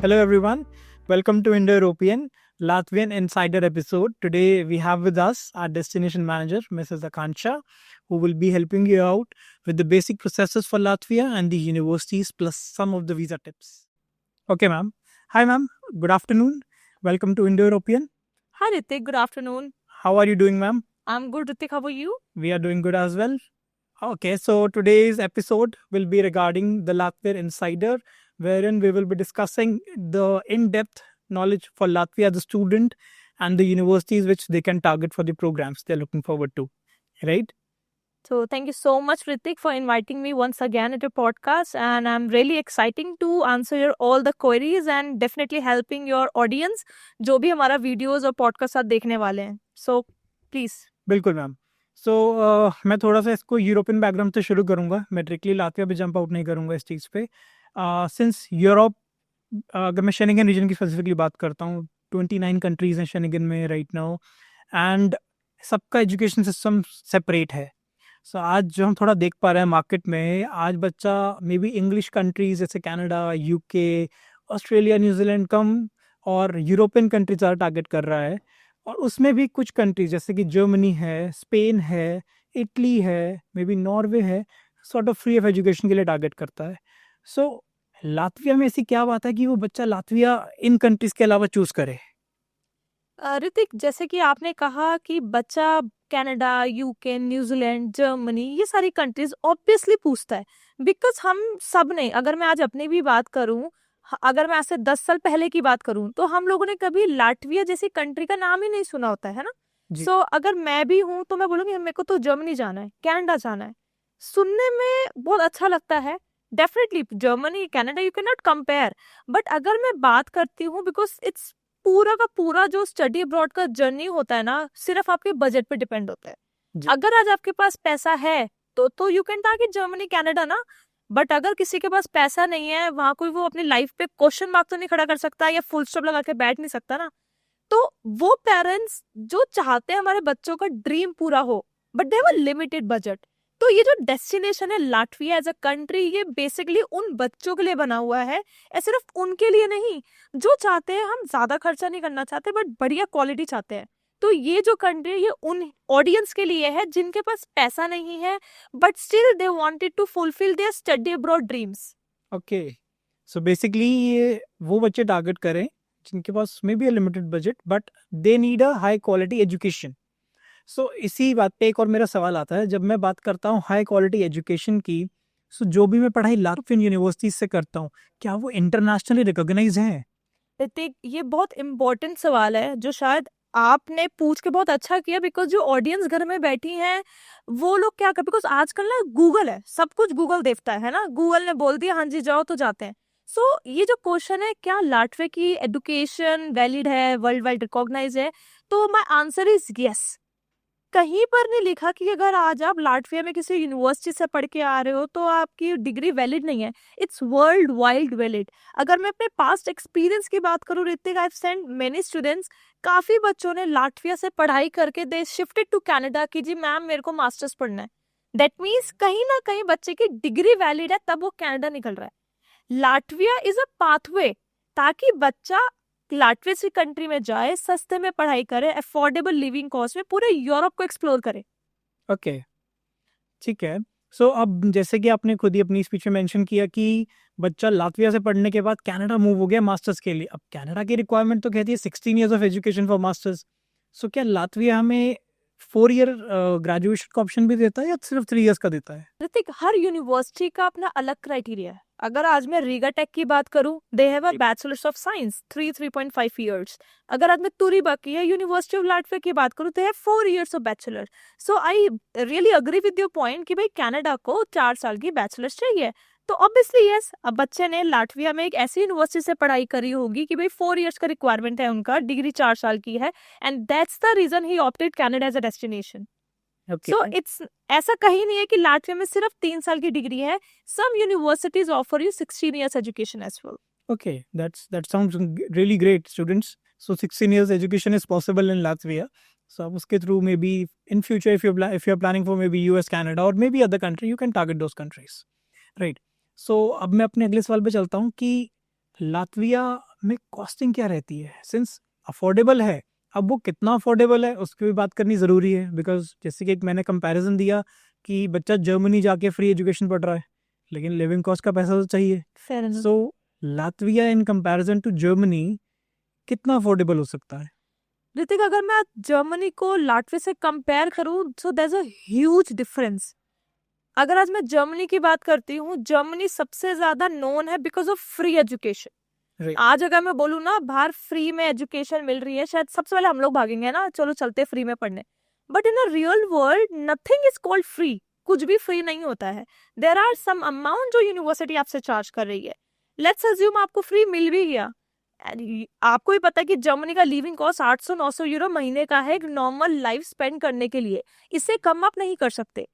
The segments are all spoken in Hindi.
Hello everyone, welcome to Indo-European Latvian Insider episode. Today we have with us our destination manager, Mrs. Akansha, who will be helping you out with the basic processes for Latvia and the universities plus some of the visa tips. Okay ma'am. Hi ma'am, good afternoon. Welcome to Indo-European. Hi Ritik, good afternoon. How are you doing ma'am? I'm good Ritik, how are you? We are doing good as well. Okay, so today's episode will be regarding the Latvian Insider, wherein we will be discussing the in-depth knowledge for Latvia as a student and the universities which they can target for the programs they're looking forward to, right? So thank you so much Ritik for inviting me once again at your podcast, and I'm really exciting to answer your all the queries and definitely helping your audience जो भी हमारा videos और podcast साथ देखने वाले हैं. So please. बिल्कुल मैम. सो मैं थोड़ा सा इसको यूरोपियन बैकग्राउंड से शुरू करूंगा. मैं डायरेक्टली लातविया पे जंप आउट नहीं करूंगा इस चीज़ पे. सिंस यूरोप, अगर मैं शेनिगन रीजन की स्पेसिफिकली बात करता हूँ, 29 कंट्रीज हैं शेनिगन में राइट नाउ, एंड सबका एजुकेशन सिस्टम सेपरेट है. सो आज जो हम थोड़ा देख पा रहे हैं मार्केट में, आज बच्चा मे बी इंग्लिश कंट्रीज जैसे कनाडा, यूके, ऑस्ट्रेलिया, न्यूजीलैंड कम और यूरोपियन कंट्रीज ज़्यादा टारगेट कर रहा है. और उसमें भी कुछ कंट्रीज जैसे कि जर्मनी है, स्पेन है, इटली है, मे बी नॉर्वे है, sort of free of education के लिए टारगेट करता है. सो लातविया में ऐसी क्या बात है कि वो बच्चा लातविया इन कंट्रीज के अलावा चूज करे? ऋतिक, जैसे कि आपने कहा कि बच्चा कनाडा, यूके, न्यूजीलैंड, जर्मनी ये सारी कंट्रीज ऑब्वियसली पूछता है, बिकॉज हम सब ने, अगर मैं आज अपनी भी बात करूं, अगर मैं आज से 10 साल पहले की बात करूं, तो हम लोगों ने कभी लाटविया जैसी कंट्री का नाम ही नहीं सुना होता है ना. सो अगर मैं भी हूं तो मैं बोलूंगी मेरे को तो जर्मनी जाना है, कनाडा जाना है. सुनने में बहुत अच्छा लगता है, definitely Germany, Canada you can not compare. But अगर मैं बात करती हूँ, बिकॉज इट्स पूरा का पूरा जो स्टडी अब्रॉड का जर्नी होता है ना, सिर्फ आपके बजट पे डिपेंड होता है. अगर आज आपके पास पैसा है तो you can target Germany, Canada ना. बट अगर किसी के पास पैसा नहीं है, वहां कोई वो अपनी लाइफ पे क्वेश्चन मार्क तो नहीं खड़ा कर सकता या फुल स्टॉप लगा के बैठ नहीं सकता ना. तो वो पेरेंट्स जो चाहते हैं हमारे बच्चों का ड्रीम पूरा हो, but they have a limited budget, तो ये जो डेस्टिनेशन है लाटविया एज अ कंट्री, ये बेसिकली उन बच्चों के लिए बना हुआ है. सिर्फ उनके लिए नहीं, जो चाहते हैं हम ज्यादा खर्चा नहीं करना चाहते बट बढ़िया क्वालिटी चाहते हैं. तो ये जो कंट्री है ये उन ऑडियंस के लिए है जिनके पास पैसा नहीं है but still they wanted to fulfil their study abroad dreams. Okay, so basically ये वो बच्चे टारगेट करें जिनके पास may be a limited budget but they need a high quality education. So इसी बात पे एक और मेरा सवाल आता है. जब मैं बात करता हूँ हाई क्वालिटी एजुकेशन की, सो जो भी मैं पढ़ाई लातवियन यूनिवर्सिटीज से करता हूँ, क्या वो इंटरनेशनली रिकॉग्नाइज हैं? ये बहुत इम्पोर्टेंट सवाल है जो शायद आपने पूछ के बहुत अच्छा किया, बिकॉज जो ऑडियंस घर में बैठी है वो लोग क्या कर, बिकॉज आजकल ना गूगल है, सब कुछ गूगल देखता है ना. गूगल ने बोल दिया हाँ जी जाओ तो जाते हैं. सो ये जो क्वेश्चन है क्या लाटवे की एजुकेशन वैलिड है, वर्ल्ड वाइड रिकॉग्नाइज है, तो माय आंसर इज यस. कहीं पर नहीं लिखा कि अगर आज आप लाटविया में किसी यूनिवर्सिटी से पढ़ के आ रहे हो तो आपकी डिग्री वैलिड नहीं है. It's world wide valid. अगर मैं अपने पास्ट एक्सपीरियंस की बात करूँ Hrithik, I have sent many students, काफी बच्चों ने लाटविया से पढ़ाई करके दे शिफ्टेड टू कनाडा कि जी मैम मेरे को मास्टर्स पढ़ना है. दैट मीन्स कहीं ना कहीं बच्चे की डिग्री वैलिड है तब वो कनाडा निकल रहा है. लाटविया इज अ पाथवे ताकि बच्चा लाटविया की कंट्री में जाए, सस्ते में पढ़ाई करे, अफोर्डेबल लिविंग कॉस्ट में पूरे यूरोप को एक्सप्लोर करे. ओके, ठीक है. सो अब जैसे कि आपने खुद ही अपनी स्पीच में मेंशन किया कि बच्चा लातविया से पढ़ने के बाद कनाडा मूव हो गया मास्टर्स के लिए. अब कनाडा की रिक्वायरमेंट तो कहती है 16 years of education for masters. So क्या लातविया हमें 4 ईयर ग्रेजुएशन का ऑप्शन भी देता है या सिर्फ 3 ईयर्स का देता है? ऋतिक, हर यूनिवर्सिटी का अपना अलग क्राइटेरिया है. अगर आज मैं रीगा टेक की बात करूं, they have a bachelors of science 3.5 years. अगर आज मैं तुरीबा की है यूनिवर्सिटी ऑफ लाटविया की बात करूं, they have 4 years of bachelor. So I really agree with your point कि भाई कनाडा को 4 साल की बैचलर्स चाहिए. तो ऑब्वियसली यस, अब बच्चे ने लाटविया में एक ऐसी यूनिवर्सिटी से पढ़ाई करी होगी कि भाई 4 इयर्स का रिक्वायरमेंट है, उनका डिग्री 4 साल की है, and that's the reason he opted Canada as a destination. So it's ऐसा कहीं नहीं है कि लाटविया में सिर्फ 3 साल की डिग्री है. Some universities offer you 16 years education as well. Okay, that sounds really great, students. So 16 years education is possible in Latvia. So आप उसके through maybe in future if you're planning for maybe US, Canada or maybe other country, you can target those countries, right? So अब मैं अपने अगले सवाल पे चलता हूँ कि लातविया में कॉस्टिंग क्या रहती है? सिंस अफोर्डेबल है, अब वो कितना अफोर्डेबल है उसकी भी बात करनी ज़रूरी है, बिकॉज जैसे कि एक मैंने कंपैरिजन दिया कि बच्चा जर्मनी जाके फ्री एजुकेशन पढ़ रहा है, लेकिन लिविंग कॉस्ट का पैसा तो चाहिए। Fair enough. So Latvia in comparison to Germany कितना अफोर्डेबल हो सकता है? ऋतिक, अगर मैं जर्मनी को लाटवी से कंपेयर करूं so there is a huge difference. अगर आज मैं जर्मनी की बात करती हूँ, जर्मनी सबसे ज्यादा नोन है because of free education. Right. आज अगर मैं बोलूँ ना बाहर फ्री में एजुकेशन मिल रही है, शायद सबसे पहले हम लोग भागेंगे ना, चलो चलते फ्री में पढ़ने। But in a real world nothing is called free. कुछ भी फ्री नहीं होता है। देर आर सम अमाउंट जो यूनिवर्सिटी आपसे चार्ज कर रही है। लेट्स अज्यूम आपको फ्री मिल भी गया। आपको ही पता है कि जर्मनी का लिविंग कॉस्ट 800-900 यूरो महीने का है एक नॉर्मल लाइफ स्पेंड करने के लिए। इससे कम आप नहीं कर सकते।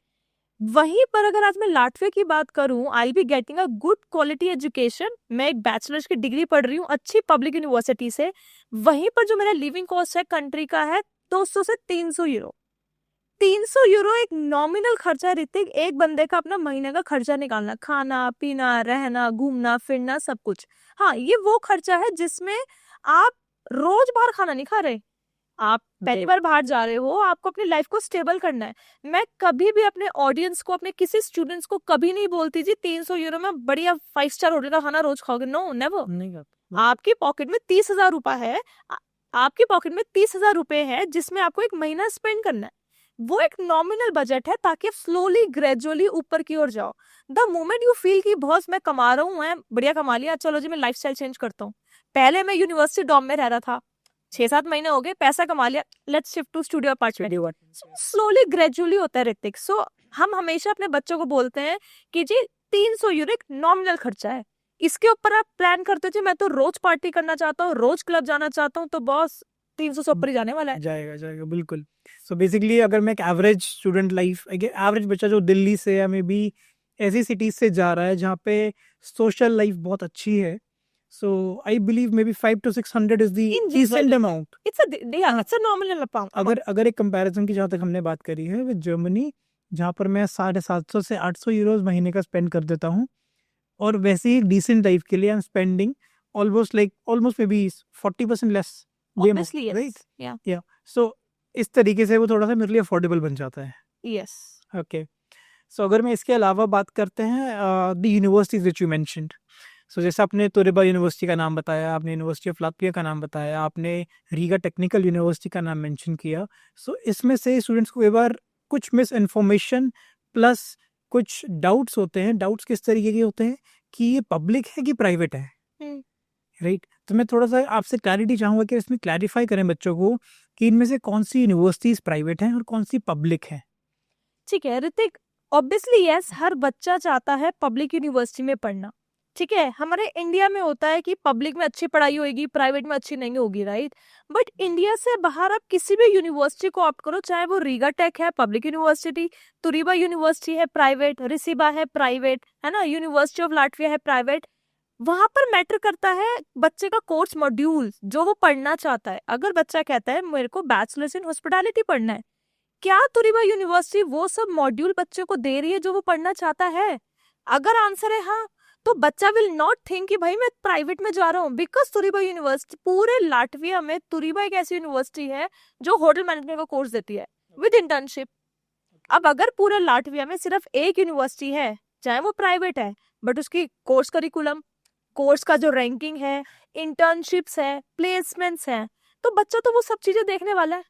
वहीं पर अगर आज मैं लाटविया की बात करूं, I be getting a good quality education. मैं एक बैचलर्स की डिग्री पढ़ रही हूँ अच्छी पब्लिक यूनिवर्सिटी से। वहीं पर जो मेरा लिविंग कॉस्ट है कंट्री का है 200 से 300 यूरो। 300 यूरो एक नॉमिनल खर्चा है ऋतिक, एक बंदे का अपना महीने का खर्चा निकालना, खाना पीना रहना घूमना फिरना सब कुछ। हाँ, ये वो खर्चा है जिसमें आप रोज बाहर खाना नहीं खा रहे, आप पहली बार बाहर जा रहे हो, आपको अपनी लाइफ को स्टेबल करना है। मैं कभी भी अपने ऑडियंस को, अपने किसी स्टूडेंट्स को कभी नहीं बोलती जी 300 यूरो में बढ़िया 5 स्टार होटल का खाना रोज खाओगे। No, never. नहीं करता। आपकी पॉकेट में 30,000 रुपए है। आपकी पॉकेट में 30,000 रुपए है जिसमें आपको एक महीना स्पेंड करना है। वो एक नॉमिनल बजट है ताकि आप स्लोली ग्रेजुअली ऊपर की ओर जाओ। द मोमेंट यू फील कि बॉस मैं कमा रहा हूँ, मैं बढ़िया कमा लिया, चलो जी मैं लाइफस्टाइल चेंज करता हूँ। पहले मैं यूनिवर्सिटी डॉम में रह रहा था, 6-7 महीने हो गए, पैसा कमा लिया, let's shift to studio apartment. Slowly gradually होता है ऋतिक। सो हम हमेशा अपने बच्चों को बोलते हैं कि जी 300 यूरो एक नॉमिनल खर्चा है। इसके ऊपर आप प्लान करते हो जी मैं तो रोज पार्टी करना चाहता हूँ, रोज क्लब जाना चाहता हूँ, तो बॉस 300 से ऊपर ही जाने वाला है। जाएगा बिल्कुल। सो बेसिकली अगर मैं एक एवरेज स्टूडेंट लाइफ, एवरेज बच्चा जो दिल्ली से या मे बी ऐसी सिटीज से जा रहा है जहाँ पे सोशल लाइफ बहुत अच्छी है, so I believe may be 500 to 600 is the decent amount. It's a nominal amount. अगर एक कंपैरिजन की जहाँ तक हमने बात करी है विद जर्मनी, जहाँ पर मैं 750 से 800 यूरोज महीने का स्पेंड कर देता हूँ, और वैसे ही डिसेंट लाइफ के लिए I am spending almost may be 40% less. Obviously, yes. Right? Yeah. सो इस तरीके से वो थोड़ा सा मेरे लिए अफोर्डेबल बन जाता है। Yes. ओके। सो अगर मैं इसके अलावा बात करते हैं the universities which you mentioned, so जैसे आपने तोरेबा यूनिवर्सिटी का नाम बताया, आपने यूनिवर्सिटी ऑफ लातविया का नाम बताया, आपने रीगा टेक्निकल यूनिवर्सिटी का नाम मेंशन किया। सो इसमें से स्टूडेंट्स को एक बार कुछ मिस इन्फॉर्मेशन प्लस कुछ डाउट्स होते हैं। डाउट्स किस तरीके के होते हैं कि ये पब्लिक है कि प्राइवेट है, राइट? तो मैं थोड़ा सा आपसे क्लैरिटी चाहूँगा कि इसमें क्लैरिफाई करें बच्चों को कि इनमें से कौन सी यूनिवर्सिटीज प्राइवेट हैं और कौन सी पब्लिक है। ठीक है ऋतिक, ऑब्वियसली यस, हर बच्चा चाहता है पब्लिक यूनिवर्सिटी में पढ़ना। ठीक है, हमारे इंडिया में होता है कि पब्लिक में अच्छी पढ़ाई होगी, प्राइवेट में अच्छी नहीं होगी, राइट? बट इंडिया से बाहर आप किसी भी यूनिवर्सिटी को ऑप्ट करो, चाहे वो रीगा टेक है पब्लिक यूनिवर्सिटी, तुरीबा यूनिवर्सिटी है प्राइवेट, रिसीबा है प्राइवेट, है ना, यूनिवर्सिटी ऑफ लाटविया है प्राइवेट। वहां पर मैटर करता है बच्चे का कोर्स मॉड्यूल जो वो पढ़ना चाहता है। अगर बच्चा कहता है मेरे को बैचलर्स इन हॉस्पिटैलिटी पढ़ना है, क्या तुरीबा यूनिवर्सिटी वो सब मॉड्यूल बच्चे को दे रही है जो वो पढ़ना चाहता है? अगर आंसर है हाँ, तो बच्चा विल नॉट थिंक कि भाई मैं प्राइवेट में जा रहा हूँ, बिकॉज तुरीबा यूनिवर्सिटी पूरे लाटविया में, तुरीबा एक ऐसी यूनिवर्सिटी है जो होटल मैनेजमेंट का कोर्स देती है विद इंटर्नशिप। अब अगर पूरे लाटविया में सिर्फ एक यूनिवर्सिटी है, चाहे वो प्राइवेट है, बट उसकी कोर्स करिकुलम, कोर्स का जो रैंकिंग है, इंटर्नशिप्स है, प्लेसमेंट्स है, तो बच्चा तो वो सब चीजें देखने वाला है,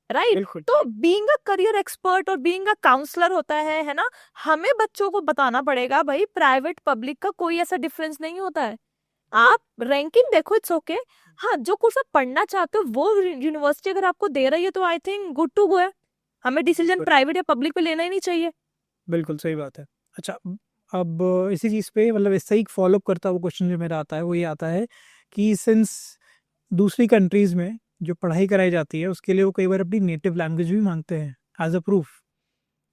राइट? तो बीइंग अ करियर एक्सपर्ट और बीइंग अ काउंसलर होता है ना, हमें बच्चों को बताना पड़ेगा भाई प्राइवेट पब्लिक का कोई ऐसा डिफरेंस नहीं होता है। आप रैंकिंग देखो, इट्स ओके। हाँ, जो कोर्स आप पढ़ना चाहते हो वो यूनिवर्सिटी अगर आपको दे रही है तो I think good to go है। हमें डिसीजन प्राइवेट या पब्लिक पे लेना ही नहीं चाहिए। बिल्कुल सही बात है। अच्छा, अब इसी चीज़ पे मतलब इससे ही फॉलोअप करता वो क्वेश्चन जो मेरा आता है वो ये आता है कि सिंस दूसरी कंट्रीज़ में जो पढ़ाई कराई जाती है उसके लिए वो कई बार अपनी नेटिव लैंग्वेज भी मांगते हैं एज अ प्रूफ,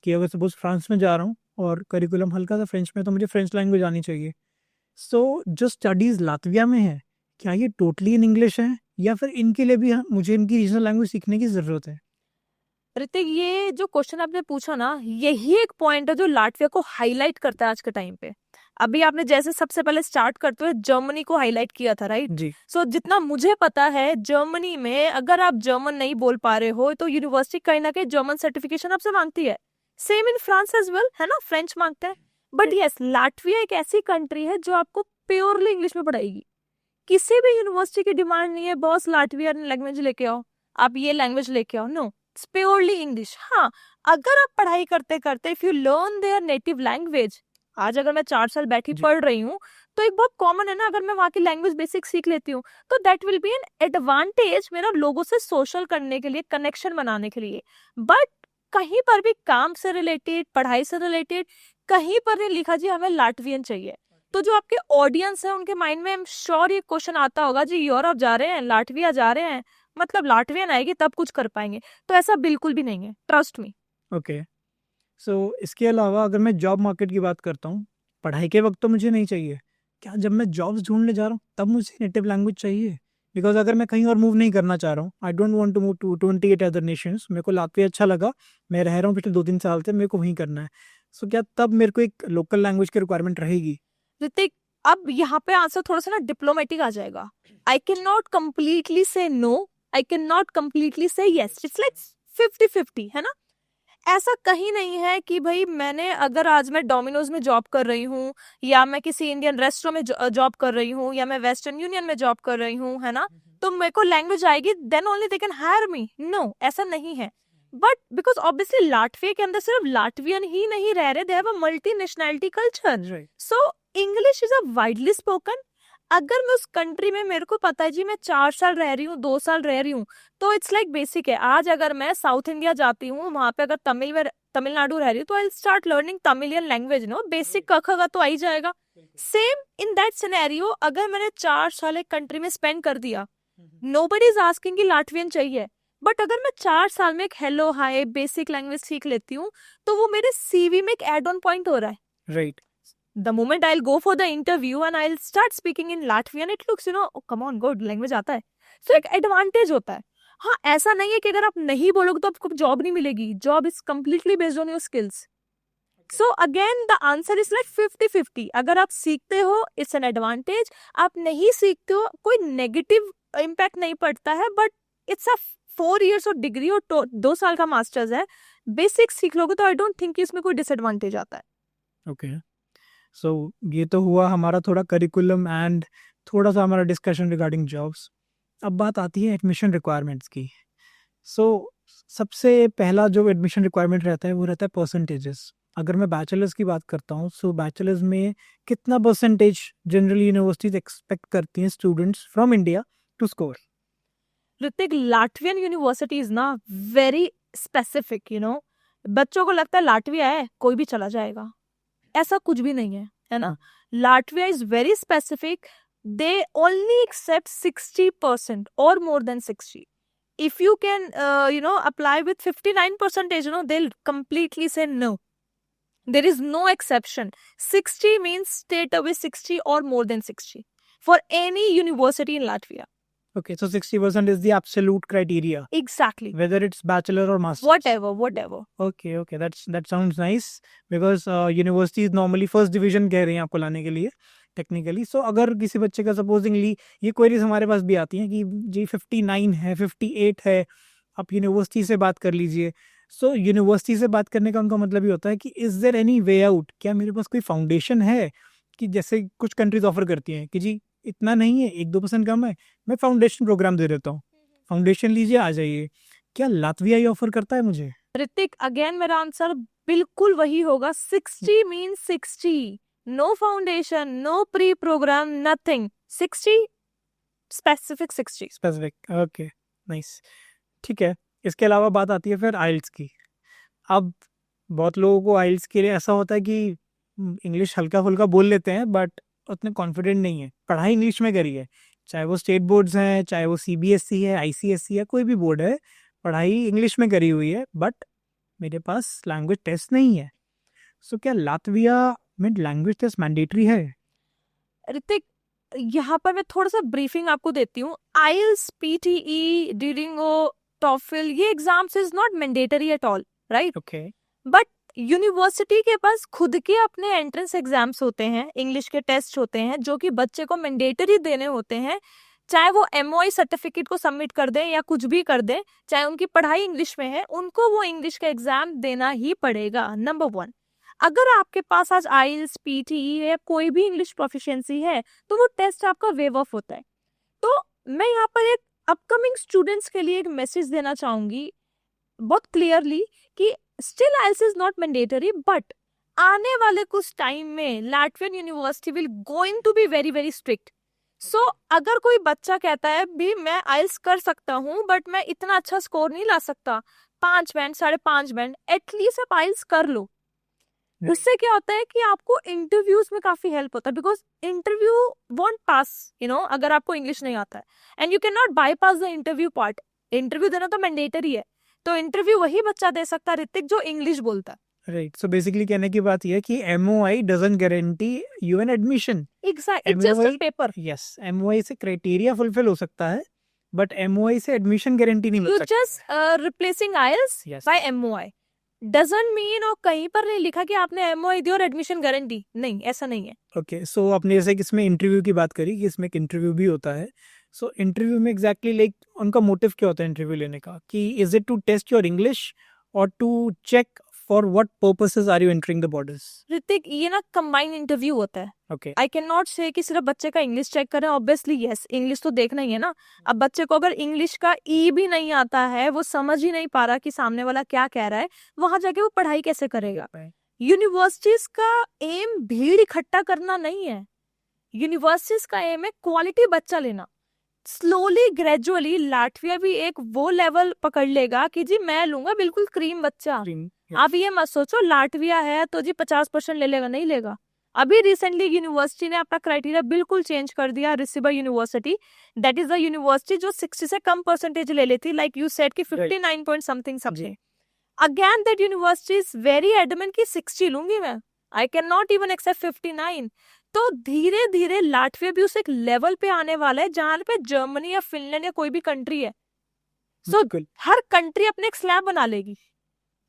कि अगर सपोज फ्रांस में जा रहा हूँ और करिकुलम हल्का सा फ्रेंच में, तो मुझे फ्रेंच लैंग्वेज आनी चाहिए। सो जो स्टडीज़ लातविया में है, क्या ये टोटली इन इंग्लिश है या फिर इनके लिए भी मुझे इनकी रीजनल लैंग्वेज सीखने की ज़रूरत है? ऋतिक, ये जो क्वेश्चन आपने पूछा ना, यही एक पॉइंट है जो लाटविया को हाईलाइट करता है आज के टाइम पे। अभी आपने जैसे सबसे पहले स्टार्ट करते हुए जर्मनी को हाईलाइट किया था, राइट? जी सो जितना मुझे पता है जर्मनी में अगर आप जर्मन नहीं बोल पा रहे हो तो यूनिवर्सिटी कहीं ना कहीं जर्मन सर्टिफिकेशन आपसे मांगती है। Same in France as well, है ना, फ्रेंच मांगते हैं। बट यस, लाटविया एक ऐसी कंट्री है जो आपको प्योरली इंग्लिश में पढ़ाएगी। किसी भी यूनिवर्सिटी की डिमांड नहीं है बॉस लाटवियन लैंग्वेज लेके आओ, आप ये लैंग्वेज लेके आओ, नो, इट्स प्योरली इंग्लिश। हाँ, अगर आप पढ़ाई करते करते if you learn their native language, आज अगर मैं 4 साल बैठी जी। पढ़ रही हूँ तो एक बहुत कॉमन है ना, अगर मैं वहाँ की लैंग्वेज बेसिक सीख लेती हूँ तो that will be an advantage मेरा लोगों से सोशल करने के लिए, कनेक्शन बनाने के लिए। बट कहीं पर भी काम से रिलेटेड, पढ़ाई से रिलेटेड कहीं पर नहीं लिखा जी हमें लाटवियन चाहिए। तो जो आपके ऑडियंस है उनके माइंड में आई एम श्योर ये क्वेश्चन आता होगा, जी यूरोप जा रहे हैं, लाटविया जा रहे हैं, मतलब लाटवियन आएगी तब कुछ कर पाएंगे। तो ऐसा बिल्कुल भी नहीं है, ट्रस्ट मी। ओके, सो इसके अलावा अगर मैं जॉब मार्केट की बात करता हूँ, पढ़ाई के वक्त तो मुझे नहीं चाहिए, क्या जब मैं जॉब्स ढूंढने जा रहा हूँ तब मुझे नेटिव लैंग्वेज चाहिए? बिकॉज अगर मैं कहीं और मूव नहीं करना चाह रहा हूँ, I don't want to move to 28 other nations, मेरे को लातविया अच्छा लगा, मैं रह रहा हूँ पिछले 2-3 साल से, मेरे को वहीं करना है, सो क्या तब मेरे को एक लोकल लैंग्वेज की रिक्वायरमेंट रहेगी? ऋतिक, अब यहाँ पे आंसर थोड़ा सा ना डिप्लोमेटिक आ जाएगा। I cannot completely say no, I cannot completely say yes, it's like 50-50, है ना। ऐसा कहीं नहीं है कि भाई मैंने अगर आज मैं डोमिनोज में जॉब कर रही हूँ या मैं किसी इंडियन रेस्टोरेंट में जॉब कर रही हूँ या मैं वेस्टर्न यूनियन में जॉब कर रही हूँ, है ना, तो मेरे को लैंग्वेज आएगी then only they can hire me, no, ऐसा नहीं है। बट बिकॉज ऑब्वियसली लाटविया के अंदर सिर्फ लाटवियन ही नहीं रह रहे, they have a multi nationality culture, right. So English is a widely spoken. अगर मैं उस कंट्री में, मेरे को पता है जी मैं 4 साल रह रही हूँ, 2 साल रह रही हूँ, तो इट्स लाइक बेसिक है। आज अगर मैं साउथ इंडिया जाती हूँ, वहां पे अगर तमिलनाडु रह रही हूँ तो I start learning Tamilian language, no, basic क ख ग तो आ ही जाएगा। सेम इन दैट सिनेरियो, अगर मैंने 4 साल एक कंट्री में स्पेंड कर दिया, नोबडी इज आस्किंग कि लाटवियन चाहिए, बट अगर मैं 4 साल में एक हेलो हाय बेसिक लैंग्वेज सीख लेती हूँ तो वो मेरे सीवी में एक एड ऑन पॉइंट हो रहा है। Right. The moment I'll go for the interview and I'll start speaking in Latvian, it looks, oh, come on, good, language आता है, so एक एडवांटेज होता है। हाँ, ऐसा नहीं है कि अगर आप नहीं बोलोगे तो आपको जॉब नहीं मिलेगी, job is completely based on your skills. So again the answer is like 50-50। अगर आप सीखते हो इट्स एन एडवांटेज, आप नहीं सीखते हो कोई नेगेटिव इम्पैक्ट नहीं पड़ता है, बट इट्स अ 4 years और डिग्री और 2 साल का मास्टर्स है, बेसिक सीख लोगे तो आई डोंट थिंक इसमें कोई डिसएडवांटेज आता है। ओके, सो ये तो हुआ हमारा थोड़ा करिकुलम एंड थोड़ा सा हमारा डिस्कशन रिगार्डिंग जॉब्स। अब बात आती है एडमिशन रिक्वायरमेंट्स की। सो सबसे पहला जो एडमिशन रिक्वायरमेंट रहता है वो रहता है परसेंटेजेस। अगर मैं बैचलर्स की बात करता हूँ, सो बैचलर्स में कितना परसेंटेज जनरली यूनिवर्सिटीज एक्सपेक्ट करती हैं students from India to score? Hrithik, Latvian university is ना वेरी स्पेसिफिक, बच्चों को लगता है लाटविया है कोई भी चला जाएगा, ऐसा कुछ भी नहीं है ना। Latvia is very specific, they only accept 60% और more than 60। If you can apply with 59%, they'll completely say no. There is no exception. 60 means straight away 60 or more than 60 for any university in Latvia. Okay, so 60% is the absolute criteria, Exactly. whether it's bachelor or master's. Whatever. Okay, that sounds nice because universities normally first division कह रही हैं आपको लाने के लिए टेक्निकली। सो अगर किसी बच्चे का सपोजिंगली ये क्वेरीज हमारे पास भी आती हैं कि जी 59 है, 58 है, आप यूनिवर्सिटी से बात कर लीजिए। सो यूनिवर्सिटी से बात करने का उनका मतलब ये होता है कि is there any way out, क्या मेरे पास कोई फाउंडेशन है? कि जैसे कुछ कंट्रीज ऑफर करती हैं कि जी इतना नहीं है, 1-2% कम है, मैं फाउंडेशन प्रोग्राम दे देता हूँ, फाउंडेशन लीजिए आ जाइए। क्या लातविया ये ऑफर करता है मुझे? ऋतिक, अगेन मेरा आंसर बिल्कुल वही होगा। 60 means 60, no foundation, no pre program, nothing, 60 specific 60। Specific, okay, nice, ठीक है। इसके अलावा बात आती है फिर आइल्स की। अब बहुत लोगों को आइल्स के लिए ऐसा होता है कि इंग्लिश हल्का फुल्का बोल लेते हैं बट उतने कॉन्फिडेंट नहीं है। पढ़ाई इंग्लिश में करी है, चाहे वो स्टेट बोर्ड्स हैं, चाहे वो CBSE है, ICSE है, कोई भी बोर्ड है, पढ़ाई इंग्लिश में करी हुई है, बट मेरे पास लैंग्वेज टेस्ट नहीं है। सो क्या लातविया में लैंग्वेज टेस्ट मैंडेटरी है? ऋतिक, यहाँ पर मैं थोड़ा सा ब्रीफिंग आपको देती हूँ। आइल्स, PTE, डुओलिंगो, टॉफल, ये exams is not mandatory at all, right? Okay, but university के पास खुद के अपने एंट्रेंस एग्जाम्स होते हैं, इंग्लिश के टेस्ट होते हैं जो कि बच्चे को मैंडेटरी देने होते हैं, चाहे वो एमओआई सर्टिफिकेट को सबमिट कर दें या कुछ भी कर दें, चाहे उनकी पढ़ाई इंग्लिश में है, उनको वो इंग्लिश का एग्जाम देना ही पड़ेगा। नंबर 1, अगर आपके पास आज आइल्स, पीटीई या कोई भी इंग्लिश प्रोफिशिएंसी है तो वो टेस्ट आपका वेव ऑफ होता है। तो मैं यहाँ पर एक अपकमिंग स्टूडेंट्स के लिए एक मैसेज देना चाहूंगी बहुत क्लियरली कि still IELTS is not mandatory, but आने वाले कुछ टाइम में Latvian university will going to be very very strict. So अगर कोई बच्चा कहता है भी मैं आइल्स कर सकता हूँ बट मैं इतना अच्छा स्कोर नहीं ला सकता, 5 बैंड 5.5 बैंड, एटलीस्ट आप आइल्स कर लो। उससे क्या होता है कि आपको इंटरव्यूज में काफी हेल्प होता है, बिकॉज इंटरव्यू वॉन्ट पास, अगर आपको इंग्लिश नहीं आता है, and you can not bypass the interview part. Interview देना तो मैंडेटरी है, तो इंटरव्यू वही बच्चा दे सकता है ऋतिक जो इंग्लिश बोलता है। राइट, सो बेसिकली कहने की बात यह है कि MOI doesn't guarantee you an admission. Exact, it's just a paper. Yes, MOI से क्राइटेरिया फुलफिल हो सकता है बट एमओआई से एडमिशन गारंटी नहीं मिल यू सकती। Just replacing IELTS Yes. By MOI doesn't mean, और कहीं पर नहीं लिखा कि आपने एमओआई दी और एडमिशन गारंटी, नहीं, ऐसा नहीं है। ओके, सो आपने जैसे कि इसमें इंटरव्यू की बात करी कि इसमें एक इंटरव्यू भी होता है। सो इंटरव्यू में एग्जैक्टली लाइक उनका मोटिव क्या होता है इंटरव्यू लेने का, कि is it to test your English और to check for what purposes are you entering the borders? Hrithik, ये ना कंबाइंड इंटरव्यू होता है। ओके, आई कैन नॉट से कि सिर्फ बच्चे का इंग्लिश चेक करें, ऑब्वियसली यस, इंग्लिश तो देखना ही है ना। अब बच्चे को अगर इंग्लिश का ई भी नहीं आता है, वो समझ ही नहीं पा रहा कि सामने वाला क्या कह रहा है, वहां जाके वो पढ़ाई कैसे करेगा? यूनिवर्सिटीज का एम भीड़ इकट्ठा करना नहीं है, यूनिवर्सिटीज का एम है क्वालिटी बच्चा लेना। स्लोली ग्रेजुअली लाटविया भी एक वो लेवल पकड़ लेगा कि जी मैं लूंगा बिल्कुल क्रीम बच्चा। आप ये मत सोचो लाटविया है तो जी 50% ले लेगा, नहीं लेगा। अभी रिसेंटली यूनिवर्सिटी ने अपना क्राइटेरिया बिल्कुल चेंज कर दिया। Receiver university, that is the university जो 60 से कम परसेंटेज ले लेती, लाइक यू सेड कि 59 point something something. Again that university is very adamant कि 60 लूंगी मैं, I cannot even accept 59। तो धीरे धीरे लाटविया भी उस एक लेवल पे आने वाला है जहां पे जर्मनी या फिनलैंड या कोई भी कंट्री है। सो हर कंट्री अपने एक स्लैब बना लेगी।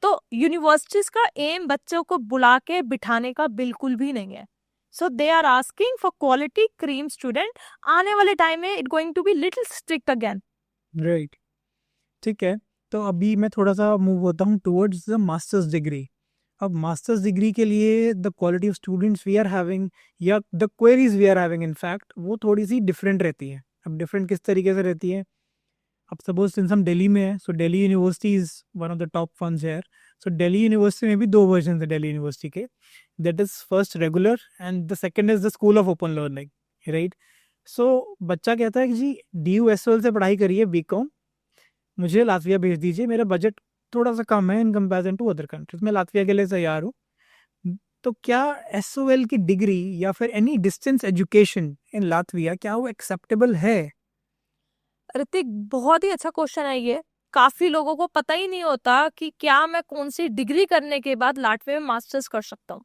तो यूनिवर्सिटीज का एम बच्चों को बुला के बिठाने का बिल्कुल भी नहीं है। So they are asking for quality cream student. आने वाले टाइम में it going to be little strict again. Right, ठीक है। तो अभी मैं थोड़ा सा मूव होता हूँ टुवर्ड्स द मास्टर्स डिग्री। अब मास्टर्स डिग्री के लिए the quality of students we are having या the queries we are having in fact वो थोड़ी सी डिफरेंट रहती है। अब डिफरेंट किस तरीके से रहती है? अब सपोज सिंस हम दिल्ली में है, so Delhi university is one of the top funds here. So Delhi university में भी 2 वर्जन है दिल्ली यूनिवर्सिटी के, that is first regular and the second is the school of open learning, right. So बच्चा कहता है कि जी DUSL से पढ़ाई करिए BCom, मुझे लातविया भेज दीजिए, मेरा बजट थोड़ा सा कम है in comparison to other countries, मैं लातविया के लिए तैयार हूँ। तो क्या SOL की डिग्री या फिर any distance education in Latvia क्या वो एक्सेप्टेबल है? ऋतिक, बहुत ही अच्छा क्वेश्चन है ये। काफी लोगों को पता ही नहीं होता कि क्या मैं कौन सी डिग्री करने के बाद लाटविया में मास्टर्स कर सकता हूँ।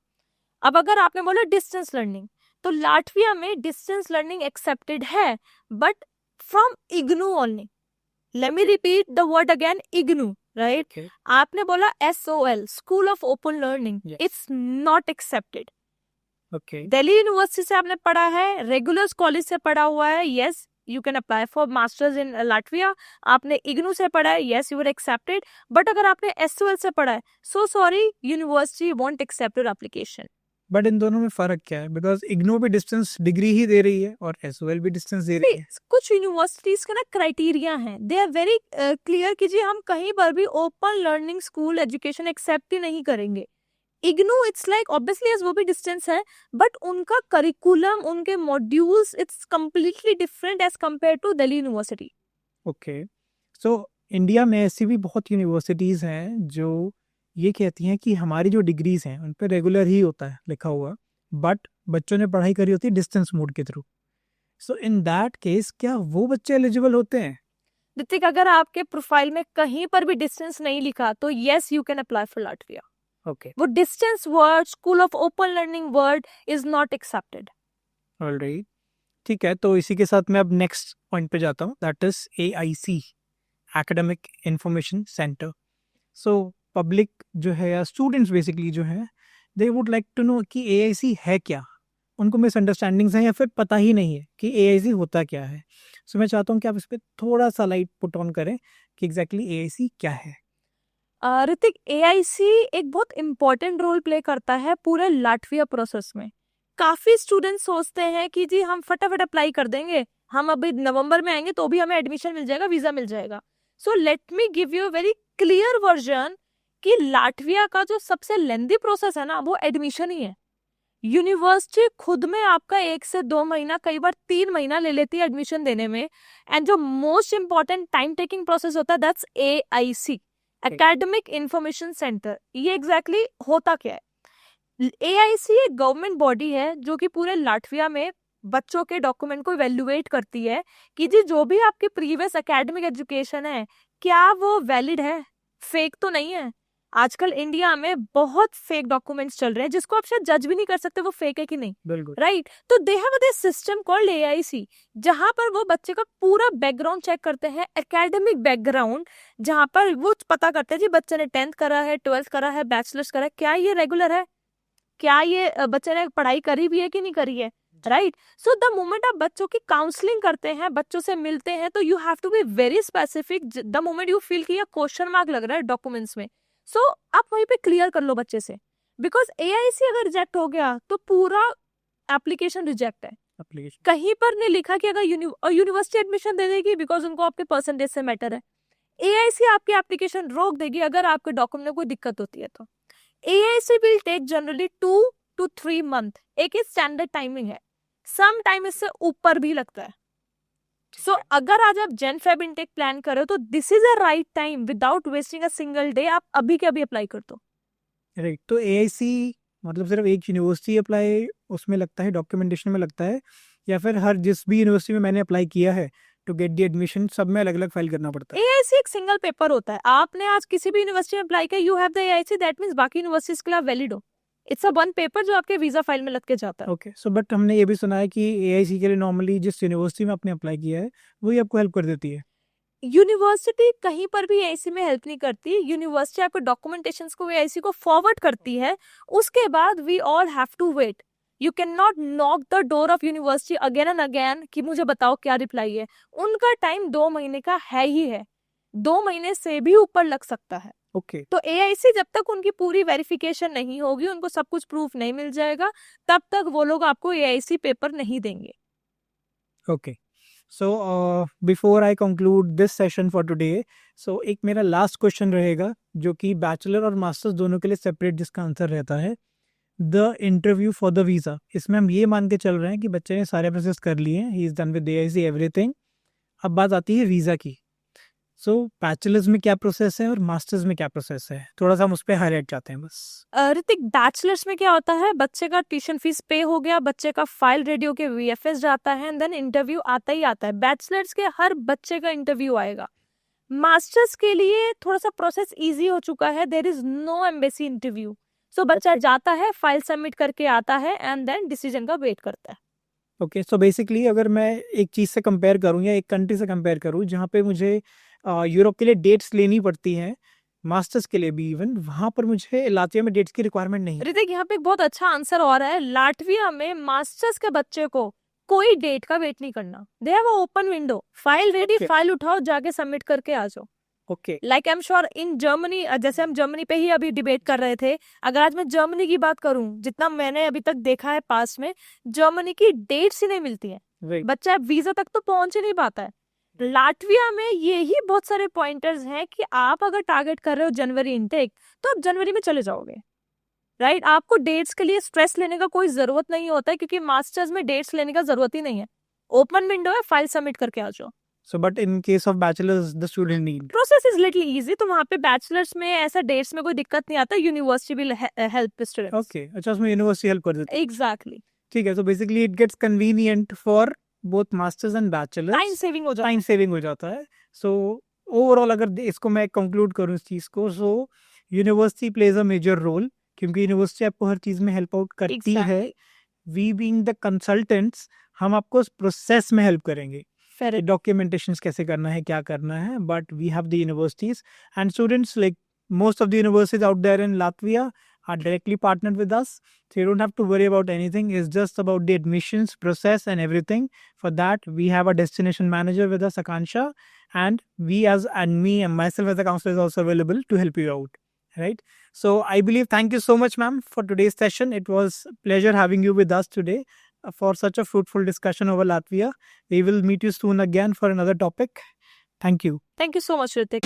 अब अगर आपने बोला डिस्टेंस लर्निंग, तो लाटविया में डिस्टेंस लर्निंग एक्सेप्टेड है, but from IGNOU only. Let me repeat the word again, IGNOU, right? Okay. आपने बोला SOL, school of open learning, Yes. It's not accepted. Okay, Delhi university से आपने पढ़ा है, रेगुलर कॉलेज से पढ़ा हुआ है, yes you can apply for masters in Latvia. आपने इग्नू से पढ़ा है, yes you are accepted. But अगर आपने SOL से पढ़ा है, so sorry, university won't accept your application. But इन दोनों में फर्क क्या है? बिकॉज इग्नू भी डिस्टेंस डिग्री ही दे रही है और SOL भी डिस्टेंस दे रही है। कुछ यूनिवर्सिटीज का ना क्राइटेरिया है, दे आर वेरी क्लियर कि जी हम कहीं पर भी open learning school education accept ही नहीं करेंगे। इग्नू इट्स लाइक ऑब्वियसली वो भी डिस्टेंस है, बट उनका करिकुलम, उनके modules, it's completely different as compare to Delhi university. Okay, so India में ऐसी भी बहुत यूनिवर्सिटीज़ हैं जो ये कहती हैं कि हमारी जो डिग्रीज हैं उन पर रेगुलर ही होता है लिखा हुआ, बट बच्चों ने पढ़ाई करी होती है डिस्टेंस मोड के through. So in that case क्या वो बच्चे एलिजिबल होते हैं? ऋतिक, अगर आपके प्रोफाइल में कहीं पर भी डिस्टेंस नहीं लिखा तो yes you can apply for Latvia. Okay, वो distance word, school of open learning word is not accepted. Alright, ठीक है। तो इसी के साथ मैं अब नेक्स्ट पॉइंट पे जाता हूँ, that is AIC, academic information centre. So public जो है या स्टूडेंट्स बेसिकली जो है, they would like to know कि एआईसी है क्या। उनको मिसअंडरस्टैंडिंग्स हैं या फिर पता ही नहीं है कि एआईसी होता क्या है। सो मैं चाहता हूँ कि आप इस पर थोड़ा सा लाइट पुट ऑन करें कि एग्जैक्टली एआईसी क्या है। ऋतिक, एआईसी एक बहुत इंपॉर्टेंट रोल प्ले करता है पूरे लाटविया प्रोसेस में। काफी स्टूडेंट्स सोचते हैं कि जी हम फटाफट अप्लाई कर देंगे, हम अभी नवंबर में आएंगे तो भी हमें एडमिशन मिल जाएगा, वीजा मिल जाएगा। So let me give you very clear version कि लाटविया का जो सबसे लेंदी प्रोसेस है ना, वो एडमिशन ही है। यूनिवर्सिटी खुद में आपका 1 से 2 महीना, कई बार 3 महीना ले लेती है एडमिशन देने में। एंड जो most important time taking process होता है, that's AIC, academic information centre. ये एग्जैक्टली होता क्या है? एआईसी एक गवर्नमेंट बॉडी है जो कि पूरे लाटविया में बच्चों के डॉक्यूमेंट को इवेल्युएट करती है कि जी जो भी आपकी प्रीवियस एकेडमिक एजुकेशन है, क्या वो वैलिड है, फेक तो नहीं है। आजकल इंडिया में बहुत फेक डॉक्यूमेंट्स चल रहे हैं जिसको आप शायद जज भी नहीं कर सकते वो फेक है कि नहीं, बिल्कुल। राइट? तो they have this system called AIC, जहां पर वो बच्चे का पूरा बैकग्राउंड चेक करते हैं, एकेडमिक बैकग्राउंड, जहां पर वो पता करते हैं जी बच्चे ने 10th करा है, 12th करा है, बैचलर्स करा है, क्या ये रेगुलर है, क्या ये बच्चे ने पढ़ाई करी भी है कि नहीं करी है, राइट? सो द मोमेंट आप बच्चों की काउंसलिंग करते हैं, बच्चों से मिलते हैं, तो you have to be very specific. The moment you feel कि ये क्वेश्चन मार्क लग रहा है डॉक्यूमेंट्स में, सो आप वहीं पे क्लियर कर लो बच्चे से, बिकॉज एआईसी अगर रिजेक्ट हो गया तो पूरा एप्लीकेशन रिजेक्ट है। एप्लीकेशन कहीं पर नहीं लिखा कि अगर यूनिवर्सिटी एडमिशन दे देगी बिकॉज उनको आपके परसेंटेज से मैटर है। एआईसी आपकी एप्लीकेशन रोक देगी अगर आपके डॉक्यूमेंट में कोई दिक्कत होती है तो। AIC will take generally 2 to 3 month, एक ही स्टैंडर्ड टाइमिंग है, सम टाइम इससे ऊपर भी लगता है। सो अगर आज आप जेन फेब इनटेक प्लान कर रहे हो तो this is a right time, without wasting a single day आप अभी के अभी अप्लाई कर दो। राइट। तो एआईसी मतलब सिर्फ एक यूनिवर्सिटी अप्लाई उसमें लगता है, डॉक्यूमेंटेशन में लगता है, या फिर हर जिस भी यूनिवर्सिटी में मैंने अप्लाई किया है टू गेट दी एडमिशन सब में अलग अलग फाइल करना पड़ता है? एआईसी एक सिंगल पेपर होता है। आपने आज किसी भी यूनिवर्सिटी में अप्लाई किया, you have the AIC, that means बाकी यूनिवर्सिटीज के लिए वैलिड हो। इट्स अ वन पेपर जो आपके वीजा फाइल में लग के जाता है। ओके। सो बट हमने ये भी सुना है कि एआईसी के लिए नॉर्मली जिस यूनिवर्सिटी में आपने अप्लाई किया है वही आपको हेल्प कर देती है। यूनिवर्सिटी कहीं पर भी एआईसी में हेल्प नहीं करती, यूनिवर्सिटी आपके डॉक्यूमेंटेशंस को एआईसी को फॉरवर्ड करती है, उसके बाद we all have to wait. You can not knock the door of university again and again कि मुझे बताओ क्या रिप्लाई है। उनका टाइम 2 महीने का है ही है, 2 महीने से भी ऊपर लग सकता है। ओके। तो एआईसी जब तक उनकी पूरी वेरिफिकेशन नहीं होगी, उनको सब कुछ प्रूफ नहीं मिल जाएगा, तब तक वो लोग आपको एआईसी पेपर नहीं देंगे। Okay. So before I conclude this session for today, so एक मेरा लास्ट क्वेश्चन रहेगा जो कि बैचलर और मास्टर्स दोनों के लिए सेपरेट जिसका आंसर रहता है, the interview for the visa. इसमें हम ये मान के चल रहे हैं कि बच्चे ने सारे प्रोसेस कर लिए हैं, he is done with AIC everything. अब बात आती है वीज़ा की। सो बैचलर्स में क्या प्रोसेस है और मास्टर्स में क्या प्रोसेस है, थोड़ा सा हम उस पर हाईलाइट चाहते हैं बस। ऋतिक, बैचलर्स में क्या होता है, बच्चे का ट्यूशन फीस पे हो गया, बच्चे का फाइल रेडी होके वीएफएस जाता है, एंड देन इंटरव्यू आता ही आता है। बैचलर्स के हर बच्चे का इंटरव्यू आएगा। मास्टर्स के लिए थोड़ा सा प्रोसेस इजी हो चुका है, there is no embassy interview. So बच्चा जाता है, फाइल सबमिट करके आता है, एंड देन डिसीजन का वेट करता है। ओके। सो बेसिकली अगर मैं एक चीज़ से कंपेयर करूँ या एक कंट्री से कंपेयर करूँ जहाँ पे मुझे यूरोप के लिए डेट्स लेनी पड़ती हैं, मास्टर्स के लिए भी इवन, वहाँ पर मुझे लातविया में डेट्स की रिक्वायरमेंट नहीं है। ऋतिक, यहाँ पे एक बहुत अच्छा आंसर और है। लाटविया में मास्टर्स के बच्चे को कोई डेट का वेट नहीं करना, they have a open window, file ready, Okay. File उठाओ, जाके सबमिट करके आ जाओ। Okay. Like I am sure in Germany, जैसे हम जर्मनी पे ही अभी डिबेट कर रहे थे, अगर आज मैं जर्मनी की बात करूं, जितना मैंने अभी तक देखा है पास में, जर्मनी की डेट्स ही नहीं मिलती है, राइट। बच्चा वीजा तक तो पहुंच ही नहीं पाता है। लाटविया में यही बहुत सारे पॉइंटर्स हैं कि आप अगर टारगेट कर रहे हो जनवरी इनटेक, तो आप जनवरी में चले जाओगे, राइट? आपको डेट्स के लिए स्ट्रेस लेने का कोई जरूरत नहीं होता है, क्योंकि मास्टर्स में डेट्स लेने का जरूरत ही नहीं है, ओपन विंडो है, फाइल सबमिट करके आ जाओ। So but in case of bachelors the student need process is little easy, तो वहाँ पे बैचलर्स में ऐसा डेट्स में कोई दिक्कत नहीं आता, university will help students. Okay. अच्छा, उसमें यूनिवर्सिटी हेल्प कर देती है। एग्जैक्टली, ठीक है। So basically it gets convenient for both masters and bachelors, time saving हो जाता टाइम सेविंग हो जाता है। सो ओवरऑल अगर इसको मैं कंक्लूड करूँ इस चीज़ को, so university plays a major role, क्योंकि यूनिवर्सिटी आपको हर चीज़ में हेल्प आउट है। करती है। Exactly. We being the consultants, हम आपको उस प्रोसेस में हेल्प करेंगे, Fair. डॉक्यूमेंटेशन कैसे करना है, क्या करना है, but we have the universities and students like most of the universities out there in Latvia are directly partnered with us. So you don't have to worry about anything. It's just about the admissions process and everything. For that, we have a destination manager with us, Akansha, and me and myself as a counselor is also available to help you out. Right. So I believe, thank you so much, ma'am, for today's session. It was a pleasure having you with us today for such a fruitful discussion over Latvia. We will meet you soon again for another topic. Thank you. Thank you so much, Ritik.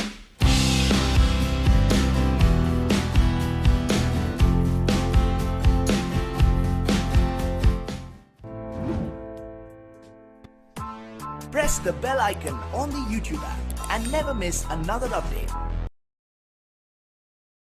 Press the bell icon on the YouTube app and never miss another update.